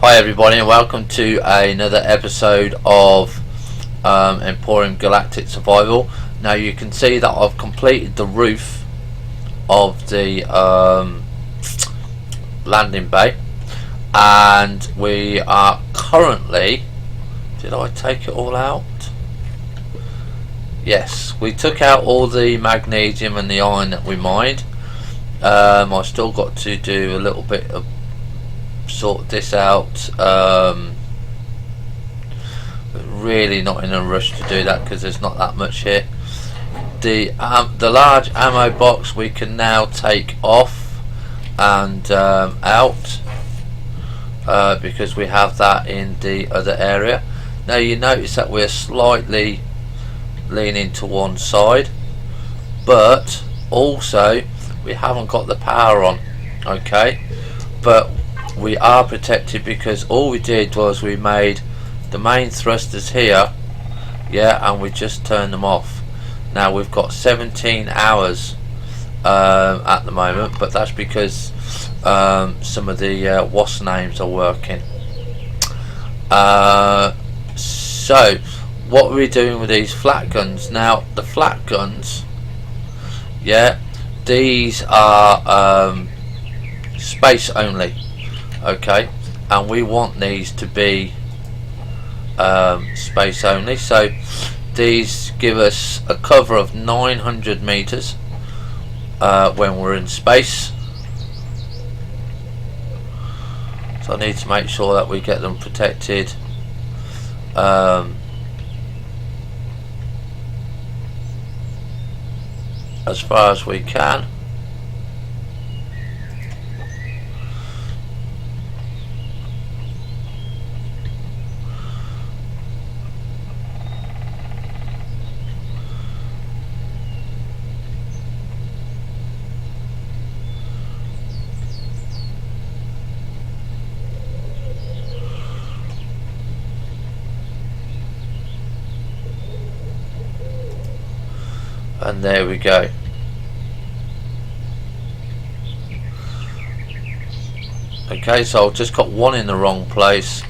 Hi everybody and welcome to another episode of Empyrion Galactic Survival. Now you can see that I've completed the roof of the landing bay, and we are currently... Did I take it all out? Yes, we took out all the magnesium and the iron that we mined. I've still got to do a little bit of sort this out, really not in a rush to do that because there's not that much here. The large ammo box we can now take off and out because we have that in the other area. Now you notice that we're slightly leaning to one side, but also we haven't got the power on, okay, but we are protected because all we did was we made the main thrusters here, yeah, and we just turned them off. Now we've got 17 hours at the moment, but that's because some of the WASP names are working. So what are we doing with these flat guns? Now the flat guns, yeah, these are space only, okay, and we want these to be space only. So these give us a cover of 900 meters when we're in space. So I need to make sure that we get them protected as far as we can. And there we go. Okay, so I've just got one in the wrong place.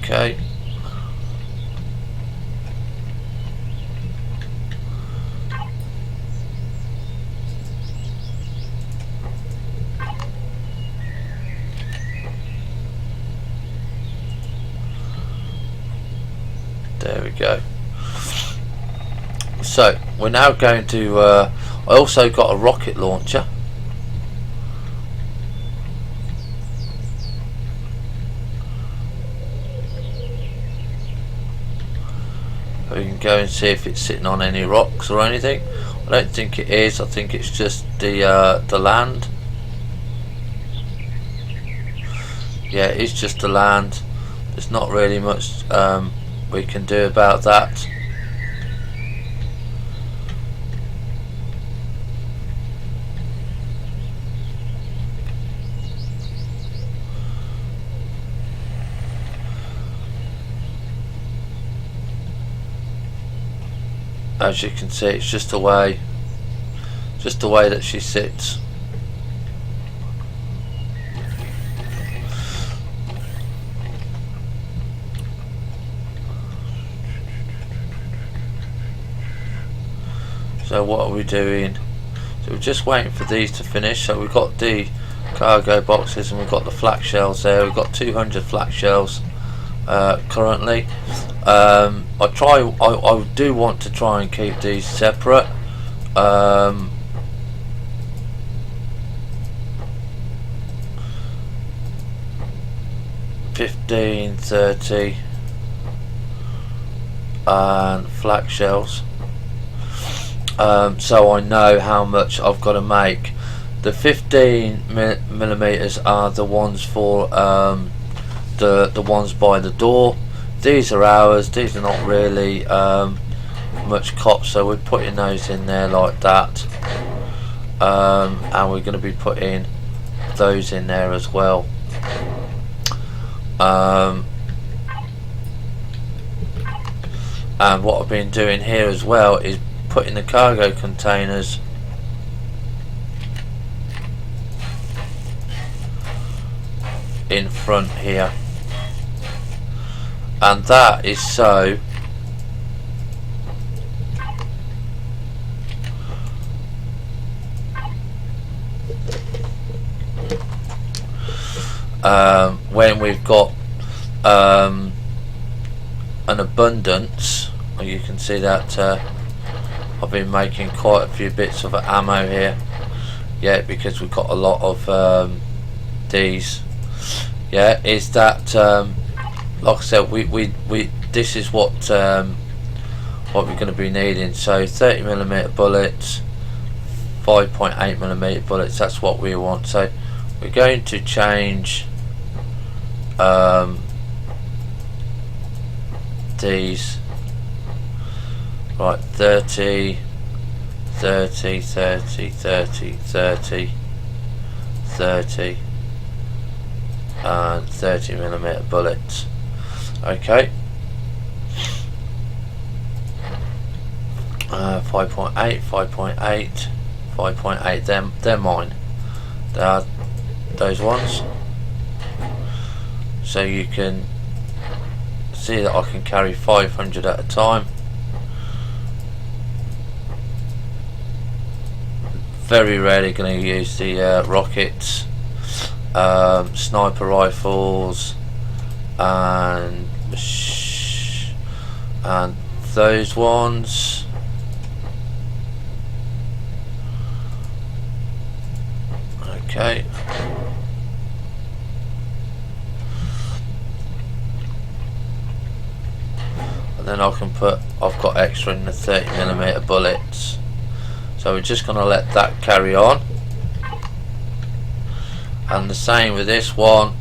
Okay. There we go. So we're now going to I also got a rocket launcher. We can go and see if it's sitting on any rocks or anything. I don't think it is. I think it's just the land. Yeah, it's just the land. There's not really much we can do about that. As you can see, it's just the way that she sits. So what are we doing? So we're just waiting for these to finish. So we've got the cargo boxes and we've got the flak shells there. We've got 200 flak shells currently. I do want to try and keep these separate. 15, 30 and flak shells. So I know how much I've got to make. The 15 millimeters are the ones for the ones by the door. These are ours. These are not really much cops, so we're putting those in there like that, and we're going to be putting those in there as well. And what I've been doing here as well is putting the cargo containers in front here, and that is so when we've got an abundance, you can see that I've been making quite a few bits of ammo here, yeah, because we've got a lot of these, yeah, is that like I said, we this is what we're going to be needing. So 30mm bullets, 5.8mm bullets, that's what we want. So we're going to change these, right, 30, 30, 30, 30, 30, 30 and 30mm bullets. Okay, 5.8, 5.8, 5.8, they're mine. They are those ones. So you can see that I can carry 500 at a time. Very rarely going to use the rockets, sniper rifles, and those ones. Okay. And then I can put, I've got extra in the 30mm bullets. So we're just going to let that carry on. And the same with this one.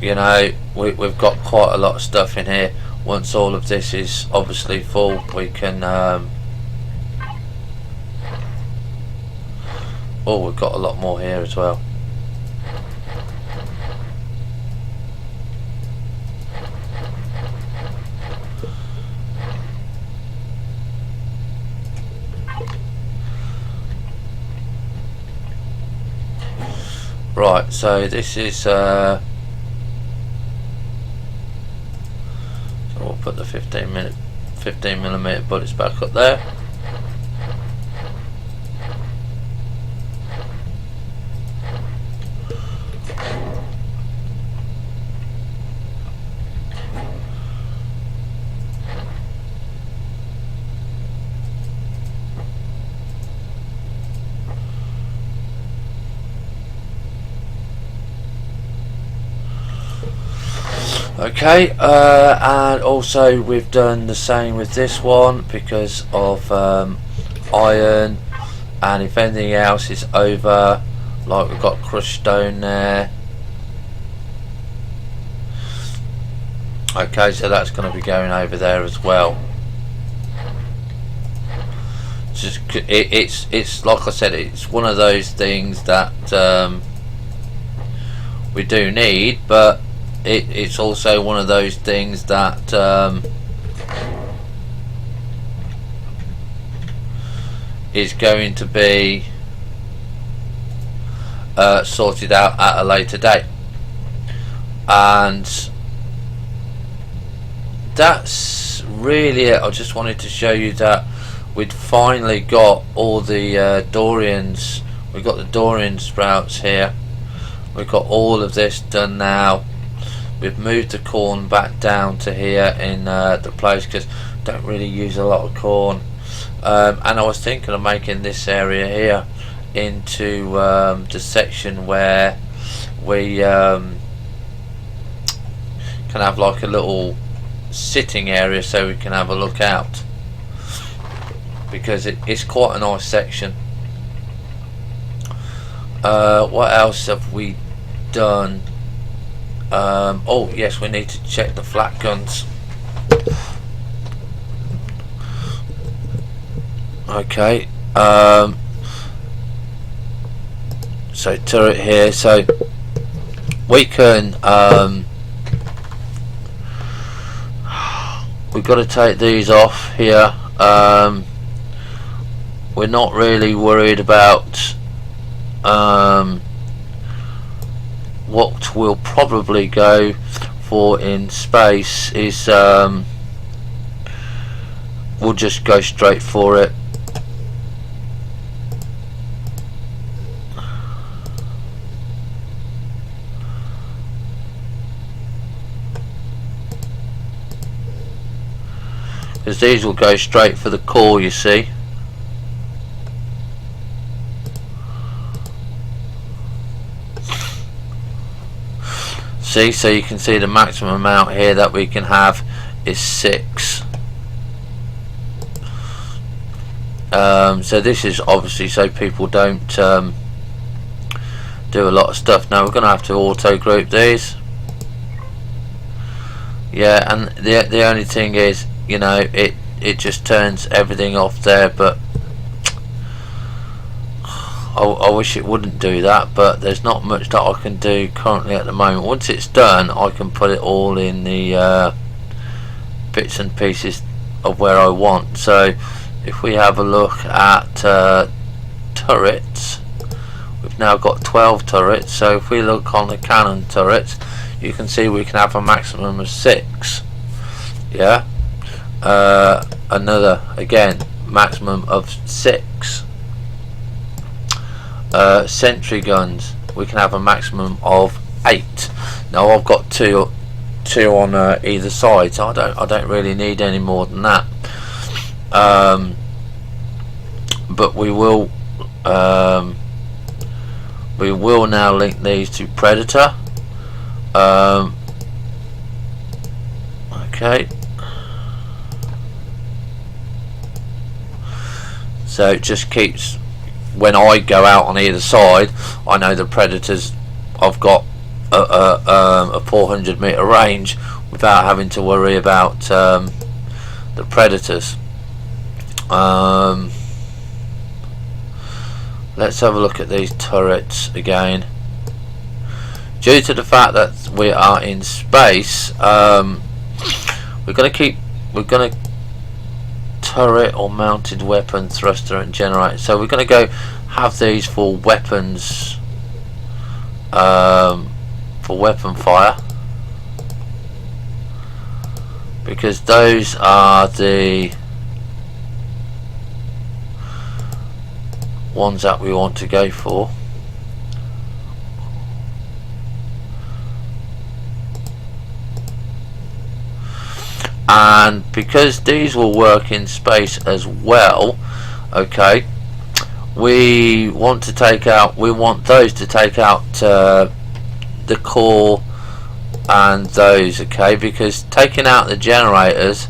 You know, we've got quite a lot of stuff in here. Once all of this is obviously full, we can oh, we've got a lot more here as well. Right, so this is so we'll put the 15mm bullets back up there. Okay, and also we've done the same with this one because of iron, and if anything else is over, like we've got crushed stone there. Okay, so that's going to be going over there as well. Just it's like I said, it's one of those things that we do need, but it's also one of those things that is going to be sorted out at a later date. And that's really it. I just wanted to show you that we'd finally got all the Dorians. We've got the Dorian sprouts here. We've got all of this done now. We've moved the corn back down to here in the place because we don't really use a lot of corn. And I was thinking of making this area here into the section where we can have like a little sitting area so we can have a look out, because it's quite a nice section. What else have we done? Oh yes, we need to check the flak guns. Okay, so turret here, so we can we've got to take these off here. We're not really worried about what we'll probably go for in space is we'll just go straight for it. Because these will go straight for the core, you see. So you can see the maximum amount here that we can have is 6. So this is obviously so people don't do a lot of stuff. Now we're going to have to auto group these. Yeah, and the only thing is, you know, it just turns everything off there, but I wish it wouldn't do that, but there's not much that I can do currently at the moment. Once it's done, I can put it all in the bits and pieces of where I want. So if we have a look at turrets, we've now got 12 turrets. So if we look on the cannon turrets, you can see we can have a maximum of 6. Yeah. Another, again, maximum of 6. Sentry guns, we can have a maximum of 8. Now I've got two on either side, so I don't really need any more than that. But we will now link these to Predator. Okay. So it just keeps, when I go out on either side, I know the Predators, I've got a 400 meter range without having to worry about the Predators. Let's have a look at these turrets again. Due to the fact that we are in space, we're going to turret or mounted weapon, thruster and generator. So we're going to go have these for weapons, for weapon fire, because those are the ones that we want to go for. And because these will work in space as well, okay, we want those to take out the core and those, okay, because taking out the generators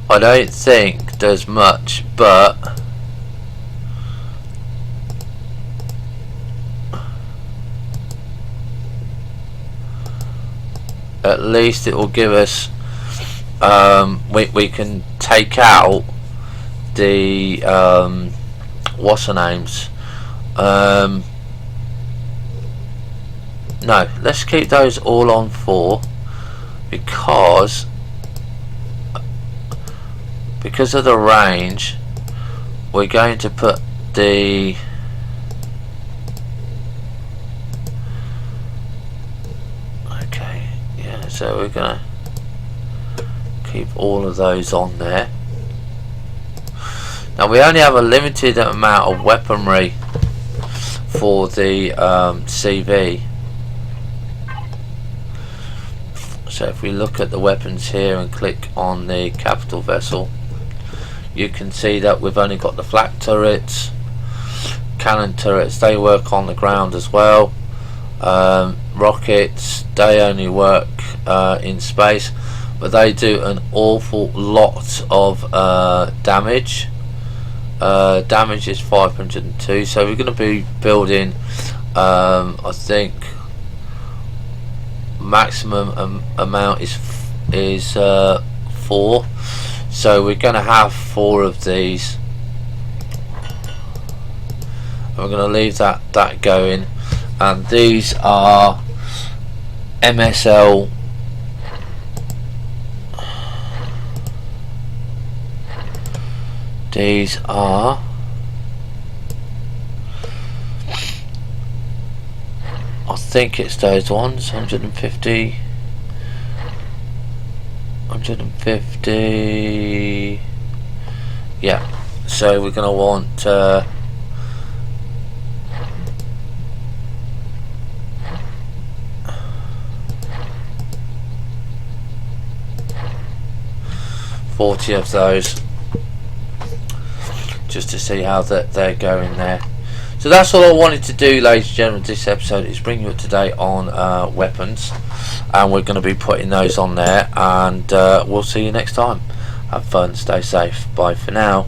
I don't think does much, but at least it will give us, we can take out the what's the names, no, let's keep those all on 4, because of the range we're going to put the so we're gonna keep all of those on there. Now we only have a limited amount of weaponry for the CV. So if we look at the weapons here and click on the capital vessel, you can see that we've only got the flak turrets, cannon turrets, they work on the ground as well. Rockets, they only work in space, but they do an awful lot of damage. Damage is 502, so we're going to be building I think maximum amount is 4, so we're going to have 4 of these, and we're going to leave that going. And these are MSL These are I think it's those ones. 150 150. Yeah, so we're gonna want 40 of those, just to see how they're going there. So that's all I wanted to do, ladies and gentlemen. This episode is bring you up to date on weapons, and we're going to be putting those on there, and we'll see you next time. Have fun, stay safe, bye for now.